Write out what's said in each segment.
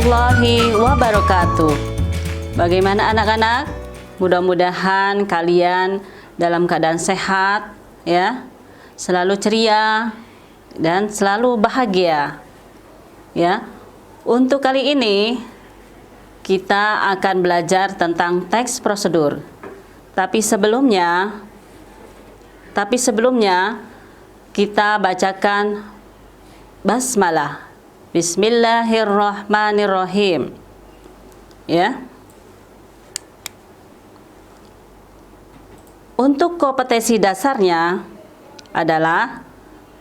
warahmatullahi wabarakatuh. Bagaimana anak-anak? Mudah-mudahan kalian dalam keadaan sehat ya, selalu ceria dan selalu bahagia ya. Untuk kali ini kita akan belajar tentang teks prosedur. Tapi sebelumnya kita bacakan basmalah. Bismillahirrahmanirrahim. Ya. Untuk kompetensi dasarnya adalah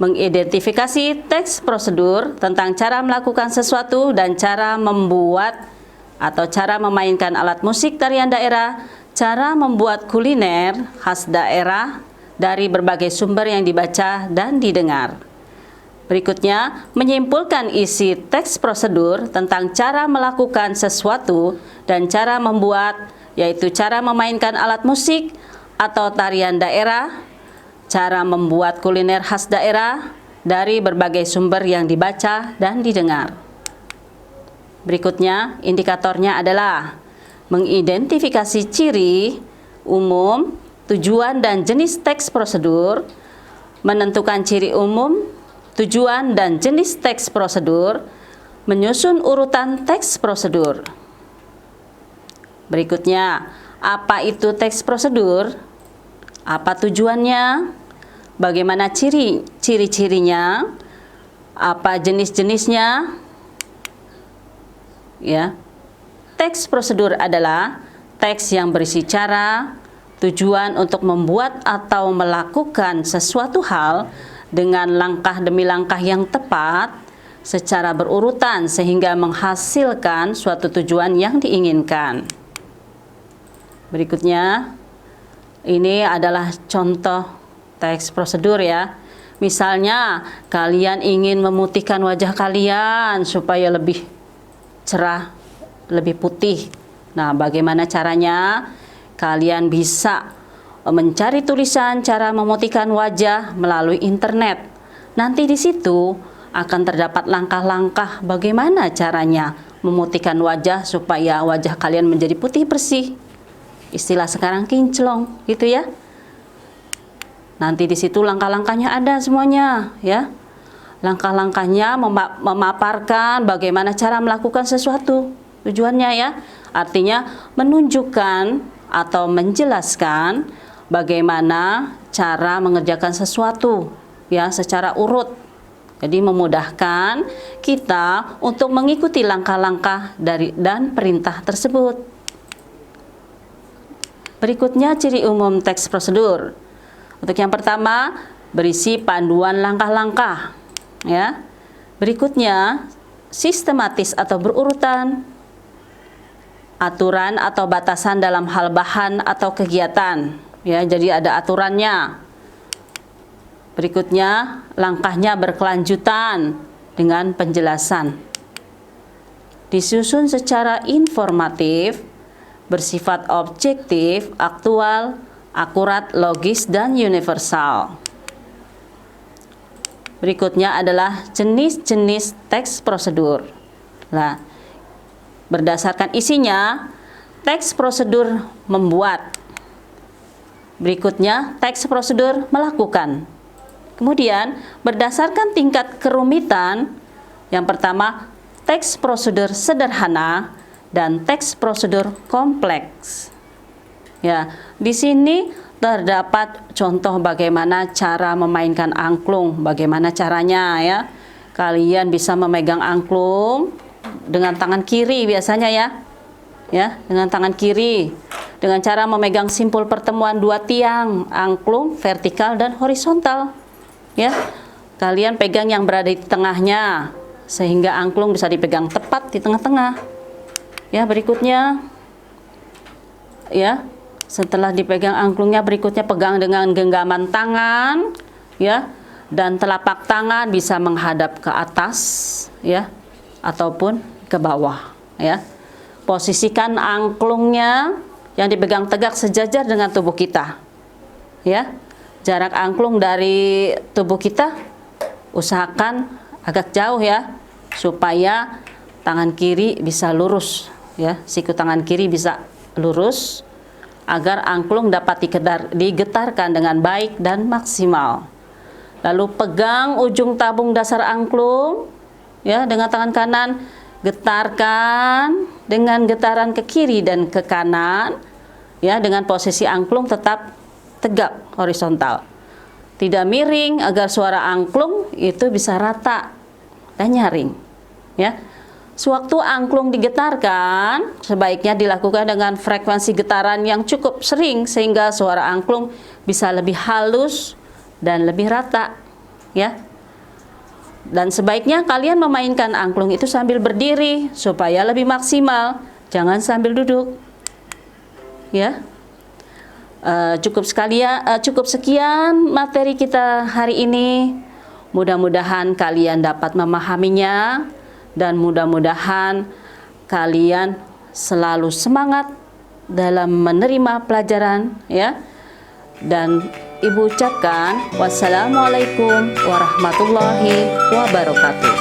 mengidentifikasi teks prosedur tentang cara melakukan sesuatu dan cara membuat atau cara memainkan alat musik tarian daerah, cara membuat kuliner khas daerah dari berbagai sumber yang dibaca dan didengar. Berikutnya, menyimpulkan isi teks prosedur tentang cara melakukan sesuatu dan cara membuat, yaitu cara memainkan alat musik atau tarian daerah, cara membuat kuliner khas daerah dari berbagai sumber yang dibaca dan didengar. Berikutnya, indikatornya adalah mengidentifikasi ciri, umum, tujuan dan jenis teks prosedur, menentukan ciri umum, tujuan dan jenis teks prosedur, menyusun urutan teks prosedur. Berikutnya, apa itu teks prosedur? Apa tujuannya? Bagaimana ciri-cirinya? Apa jenis-jenisnya? Ya. Teks prosedur adalah teks yang berisi cara, tujuan untuk membuat atau melakukan sesuatu hal dengan langkah demi langkah yang tepat secara berurutan sehingga menghasilkan suatu tujuan yang diinginkan. Berikutnya, ini adalah contoh teks prosedur ya. Misalnya, kalian ingin memutihkan wajah kalian supaya lebih cerah, lebih putih. Nah, bagaimana caranya? Kalian bisa mencari tulisan cara memutihkan wajah melalui internet. Nanti di situ akan terdapat langkah-langkah bagaimana caranya memutihkan wajah supaya wajah kalian menjadi putih bersih. Istilah sekarang kinclong, gitu ya. Nanti di situ langkah-langkahnya ada semuanya, ya. Langkah-langkahnya memaparkan bagaimana cara melakukan sesuatu. Tujuannya ya, artinya menunjukkan atau menjelaskan bagaimana cara mengerjakan sesuatu ya secara urut. Jadi memudahkan kita untuk mengikuti langkah-langkah dan perintah tersebut. Berikutnya ciri umum teks prosedur. Untuk yang pertama, berisi panduan langkah-langkah ya. Berikutnya, sistematis atau berurutan. Aturan atau batasan dalam hal bahan atau kegiatan. Ya, jadi ada aturannya. Berikutnya, langkahnya berkelanjutan dengan penjelasan. Disusun secara informatif, bersifat objektif, aktual, akurat, logis, dan universal. Berikutnya adalah jenis-jenis teks prosedur. Nah, berdasarkan isinya, teks prosedur membuat. Berikutnya, teks prosedur melakukan. Kemudian, berdasarkan tingkat kerumitan, yang pertama, teks prosedur sederhana dan teks prosedur kompleks. Ya, di sini terdapat contoh bagaimana cara memainkan angklung, bagaimana caranya ya. Kalian bisa memegang angklung dengan tangan kiri biasanya ya. Ya, dengan tangan kiri. Dengan cara memegang simpul pertemuan dua tiang angklung vertikal dan horizontal. Ya, kalian pegang yang berada di tengahnya sehingga angklung bisa dipegang tepat di tengah-tengah. Ya, berikutnya ya, setelah dipegang angklungnya, berikutnya pegang dengan genggaman tangan ya, dan telapak tangan bisa menghadap ke atas ya ataupun ke bawah ya. Posisikan angklungnya yang dipegang tegak sejajar dengan tubuh kita ya. Jarak angklung dari tubuh kita usahakan agak jauh ya, supaya tangan kiri bisa lurus, ya, siku tangan kiri bisa lurus agar angklung dapat digetarkan dengan baik dan maksimal. Lalu pegang ujung tabung dasar angklung, ya, dengan tangan kanan, getarkan dengan getaran ke kiri dan ke kanan, ya, dengan posisi angklung tetap tegak horizontal, tidak miring, agar suara angklung itu bisa rata dan nyaring, ya. Sewaktu angklung digetarkan, sebaiknya dilakukan dengan frekuensi getaran yang cukup sering sehingga suara angklung bisa lebih halus dan lebih rata, ya. Dan sebaiknya kalian memainkan angklung itu sambil berdiri supaya lebih maksimal, jangan sambil duduk, ya. Cukup sekian materi kita hari ini. Mudah-mudahan kalian dapat memahaminya dan mudah-mudahan kalian selalu semangat dalam menerima pelajaran, ya. Dan Ibu ucapkan wassalamualaikum warahmatullahi wabarakatuh.